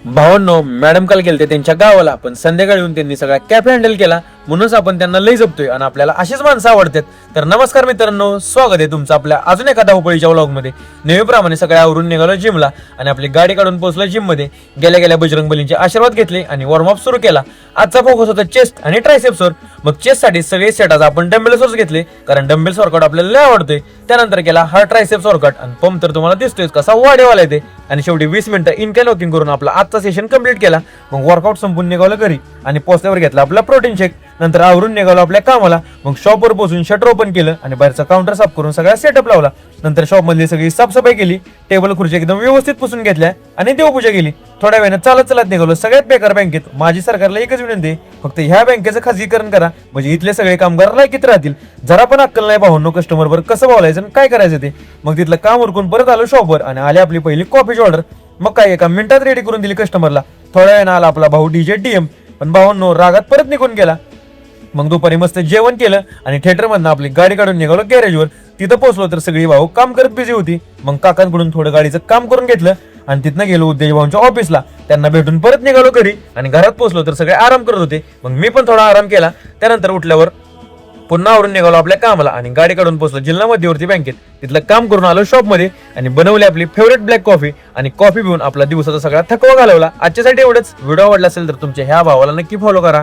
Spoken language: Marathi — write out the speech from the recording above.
भावांनो, मॅडम काल गेलते त्यांच्या गावाला, पण संध्याकाळी येऊन त्यांनी सगळा कॅप हँडल केला, म्हणूनच आपण त्यांना लई जपतोय आणि आपल्याला अशीच माणसं आवडतात. तर नमस्कार मित्रांनो, स्वागत आहे तुमचं आपल्या अजून एका धावपळीच्या व्लॉग मध्ये. नेहमीप्रमाणे सगळ्या आवरून निघालो जिमला आणि आपली गाडी काढून पोहोचलो जिम मध्ये. गेल्या गेल्या बजरंगबलींचे आशीर्वाद घेतले आणि वॉर्मअप सुरू केला. आजचा फोकस होता चेस्ट आणि ट्रायसेप्सवर. मग चेस्ट साठी सगळे सेट आज आपण डंबेल्सवर घेतले, कारण डंबेल्स वर्कआउट आपल्याला लय आवडतोय. त्यानंतर केला हा ट्रायसेप्स वर्कआउट आणि पंप तर तुम्हाला दिसतोय कसा वाढेवाला येते. आणि शेवटी 20 मिनिटं इनलाइन वॉकिंग करून आपला आजचा सेशन कंप्लीट केला. मग वर्कआउट संपून निघालो घरी आणि पोहोचल्यावर घेतला आपला प्रोटीन शेक. नंतर आवरून निघालो आपल्या कामाला. मग शॉपवर पोहोचून शटर ओपन केलं आणि बाहेरचा काउंटर साफ करून सगळा सेटअप लावला. नंतर शॉप मधली सगळी साफसफाई केली, टेबल खुर्ची एकदम व्यवस्थित पुसून घेतल्या आणि देवपूजा केली. थोड्या वेळाने चालत चालत निघालो सगळ्यात बेकार बँकेत. माझी सरकारला एकच विनंती आहे, फक्त ह्या बँकेचं खाजगीकरण करा, म्हणजे इथले सगळे कामगार लायकीत राहतील. जरा पण अक्कल नाही भावांनो कस्टमरवर कसं बोलायचं आणि काय करायचं ते. मग तिथलं काम उरकून परत आलो शॉपवर आणि आली आपली पहिली कॉफीची ऑर्डर. मग काय एका मिनिटात रेडी करून दिली कस्टमरला. थोड्या वेळाने आला आपला भाऊ डीजे DM, पण भावांनो रागात परत निघून गेला. मग दुपारी मस्त जेवण केलं आणि थिएटर मधनं आपली गाडी काढून निघालो गॅरेजवर. तिथं पोहोचलो तर सगळी भाऊ काम करत बिझी होती. मग काकांकडून थोडं गाडीचं काम करून घेतलं आणि तिथनं गेलो उद्देश भाऊंच्या ऑफिसला. त्यांना भेटून परत निघालो घरी आणि घरात पोहोचलो तर सगळे आराम करत होते. मग मी पण थोडा आराम केला. त्यानंतर उठल्यावर पुन्हा आवरून निघालो आपल्या कामाला आणि गाडी काढून पोहोचलो जिल्हा मध्यवर्ती बँकेत. तिथलं काम करून आलो शॉप मध्ये आणि बनवली आपली फेवरेट ब्लॅक कॉफी आणि कॉफी पिऊन आपला दिवसाचा सगळा थकवा घालवला. आजच्यासाठी एवढंच. व्हिडिओ आवडला असेल तर तुमच्या ह्या भावाला नक्की फॉलो करा.